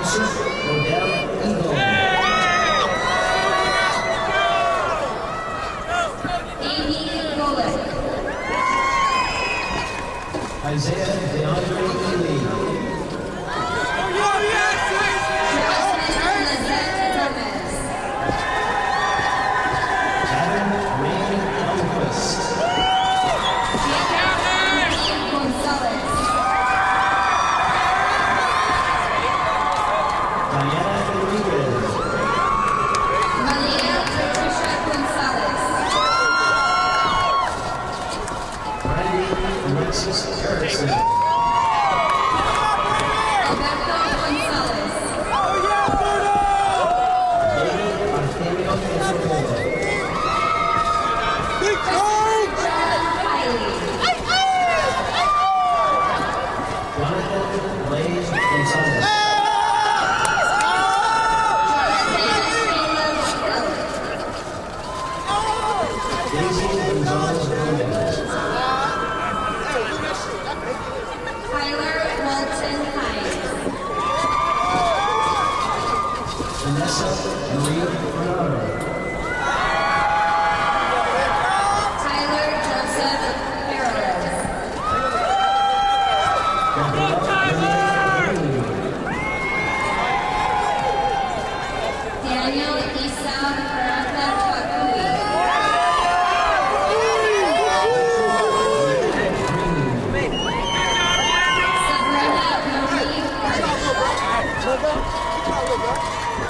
Joseph Odell Eagle. Amy Golek. Isaiah DeAndre Ely. Jasmine Lizette Gomez. Adam Rain Elmquist. Jacob Henry Gonzalez. Diana Enriquez. Malia Patricia Gonzalez. Brandy Alexis Erickson. Alberto Gonzalez. David Artemio Escobar. Christopher John Kiley. Jonathan Blaze Gonzalez. Jonathan Caleb Hill. Daisy Gonzalez Gomez. Tyler Walton Hines. Vanessa Marie Bernardo. Tyler Joseph Perez. Gabrielle Renee Daniel Isa Peralta Fakui. Sabrina Marie Hart.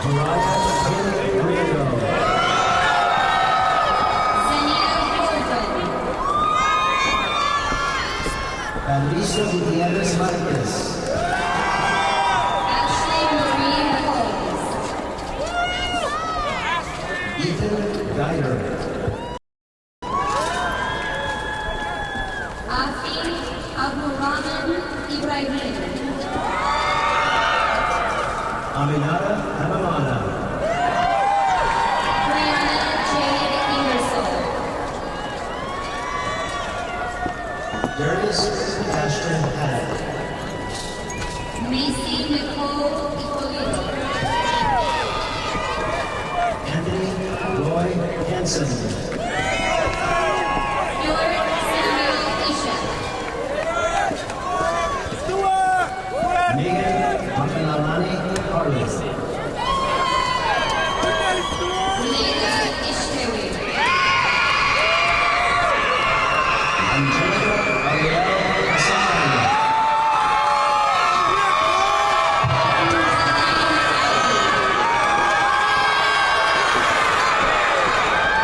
Mariah Haley Rigo. Zenia Gordon. Alicia Gutierrez Marquez. Ashley Marie Holmes. Ethan Guider. Afi Abdurrahman Ibrahim. Aminata Amamana. Brianna Jade Ingersoll. Darius Ashton Haddock. Macy Nicole Ipolito. Anthony Roy Hansen. Hillard Samuel Isha. Megan Makanalani Harless. Leila Ishmael. Angelica Ariel Hassan.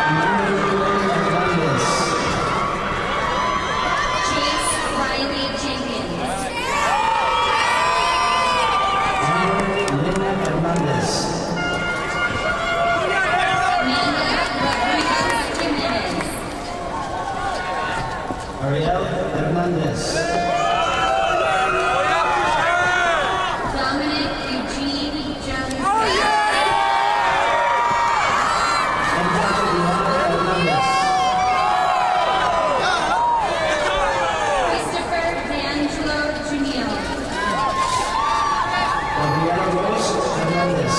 Amanda Glenn Hernandez. Chase Riley Jenkins. Amber Lena Hernandez. Amanda Rodriguez Jimenez. Ariel Hernandez. Dominic Eugene Jones. And Dr. Diana Hernandez. Christopher D'Angelo Jr. Gabriela Rose Hernandez.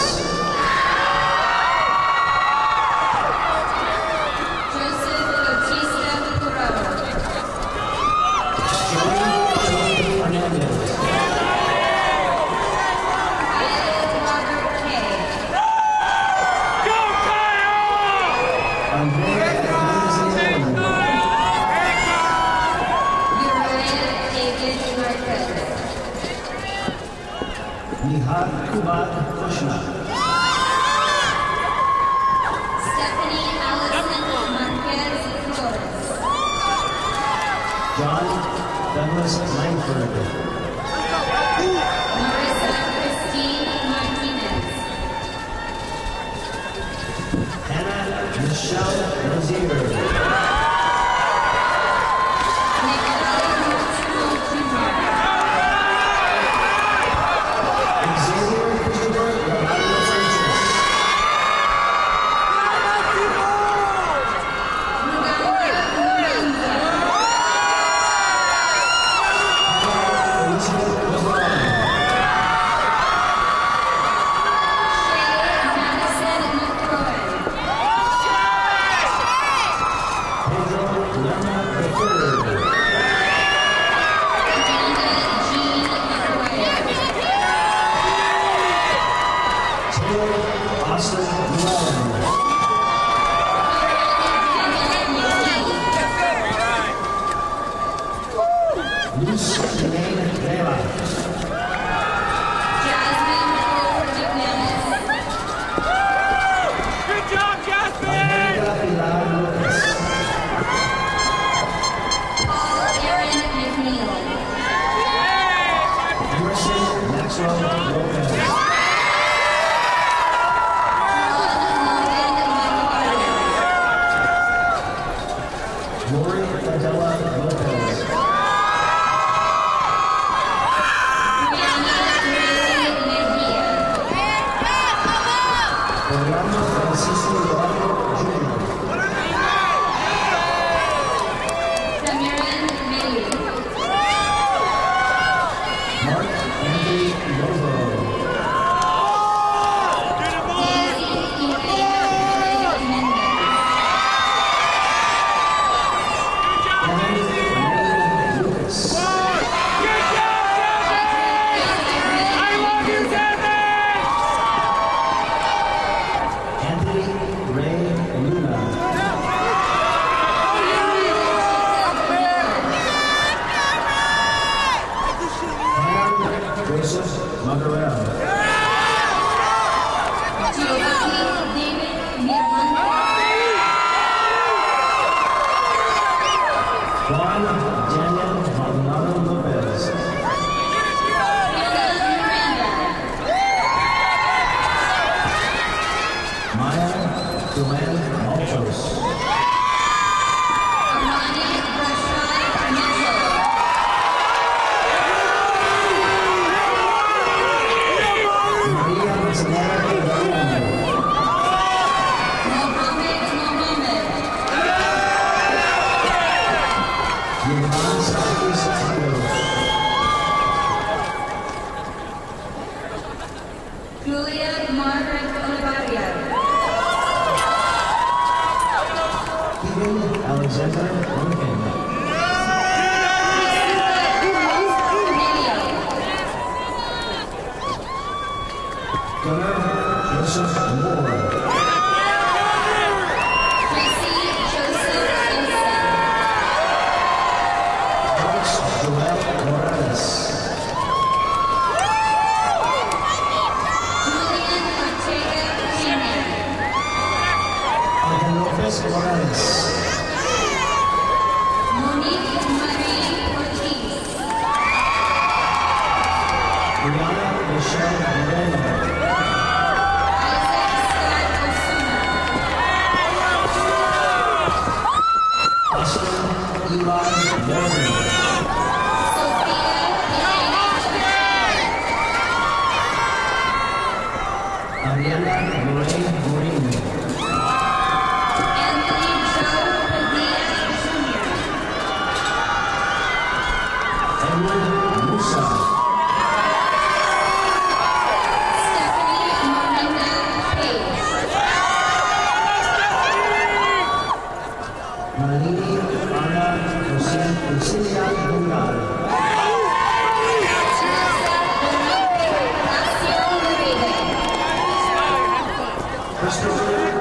Joseph Bautista Corrado. Joey Hernandez. Kyle Robert Kay. Andrea Hernandez Leon. Uriah David Marquez. Nihad Kubat Kushna. Stephanie Allison Marquez Flores. John Douglas Langford. Marissa Christine Martinez. Hannah Michelle Rozier. Nicolai Marshall Jr. Xavier Christopher Morales Austin Llewellyn. Luz Elaine Vela. Jasmine McManus. Angélica Pilar Lopez. Paul Aaron McNeil. Emerson Maxwell Lopez. Lori Adela Lopez. Brianna Ray Mejia. Orlando Francisco Eduardo Jr. Samiran Meli. Mark Anthony Lovo. Daisy Elaine Mendez. Kevin Ray Lucas. Anthony Ray Luna. Hannah Joseph Magarel. Giovanni David Miranda. Juan Daniel Maldonado Lopez. Hannah Miranda. Maya Joanne Malchos. Amani Rashad Mitchell. Maria Zanetta Guerrero. Mohammed Mohammed. Yvonne Santos Santos. Julia Margaret Olivaria. Keegan Alexander Duncan. Gunnar Joseph Moore. Tracy Joseph Olsen. Alex Joel Morales. Julian Ortega Jr. Ángel López Morales. Monique Marie Ortiz. Brianna Michelle Moreno. Isaac Scott Osuna. Austin Eli Morgan. Sophia Elena Chacon. Ariana Lorraine Green. Anthony Joe Padilla Jr. Edward Musa. Stephanie Miranda Page. Malini Ana Lucia Bungal. Alyssa Dominique Lacio Uribe. Christopher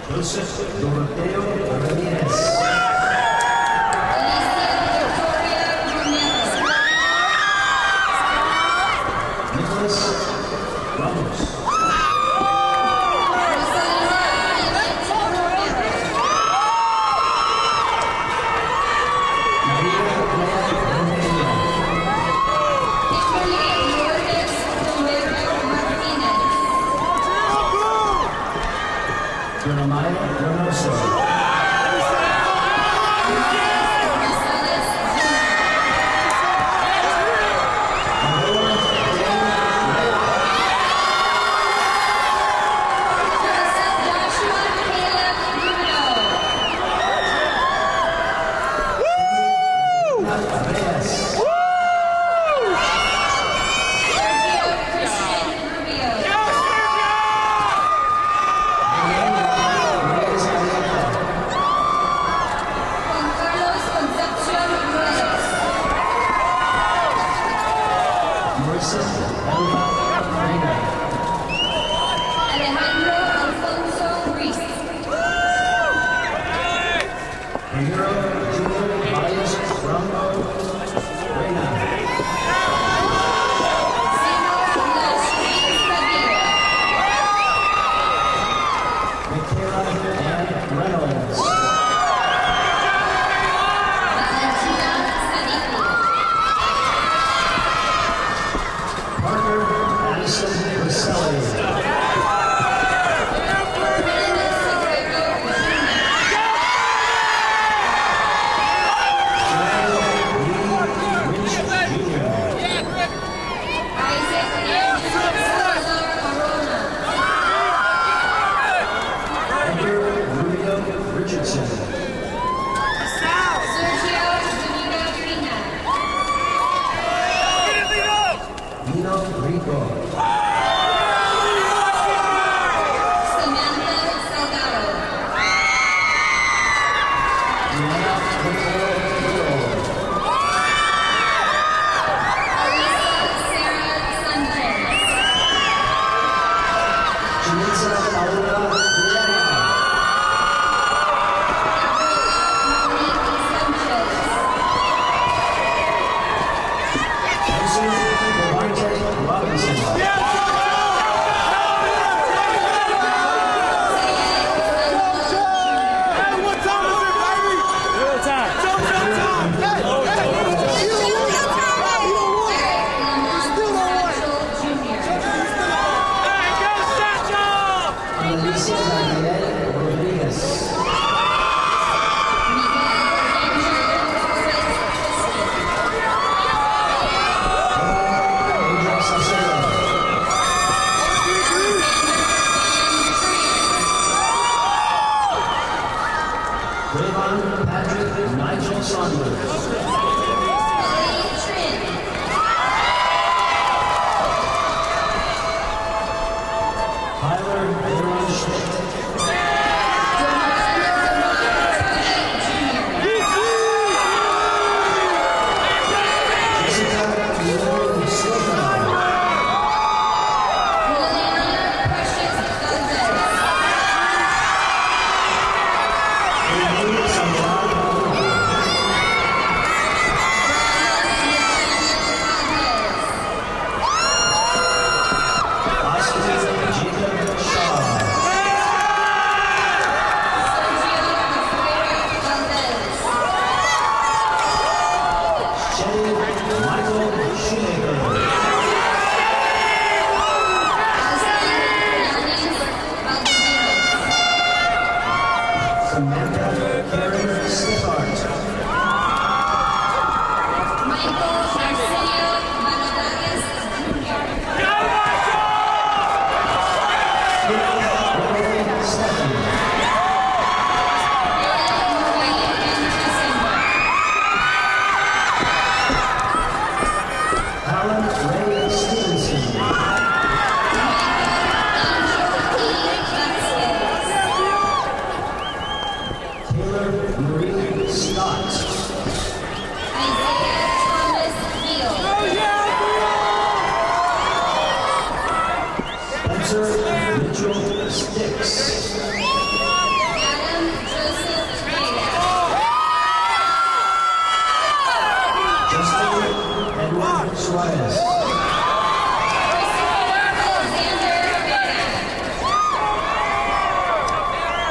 Joseph Doroteo Ramirez. Nicholas Ramos. Jeremiah Reynoso.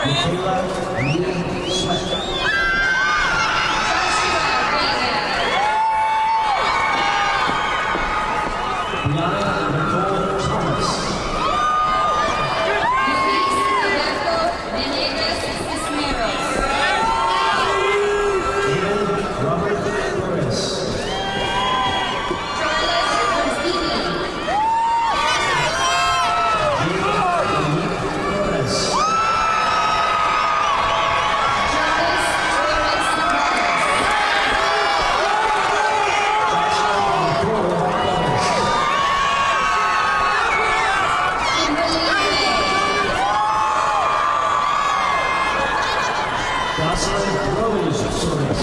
Michaela Lee Sweat. Brianna Nicole Thomas. David Robert Torres. Jocelyn Rose Torres.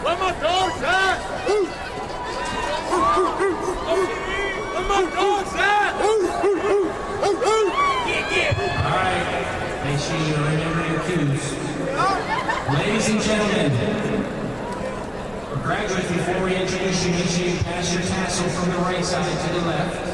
Where my dogs at? Where my dogs at? Alright, make sure you remember your cues. Ladies and gentlemen, for graduates, before we introduce you, make sure you pass your tassel from the right side to the left.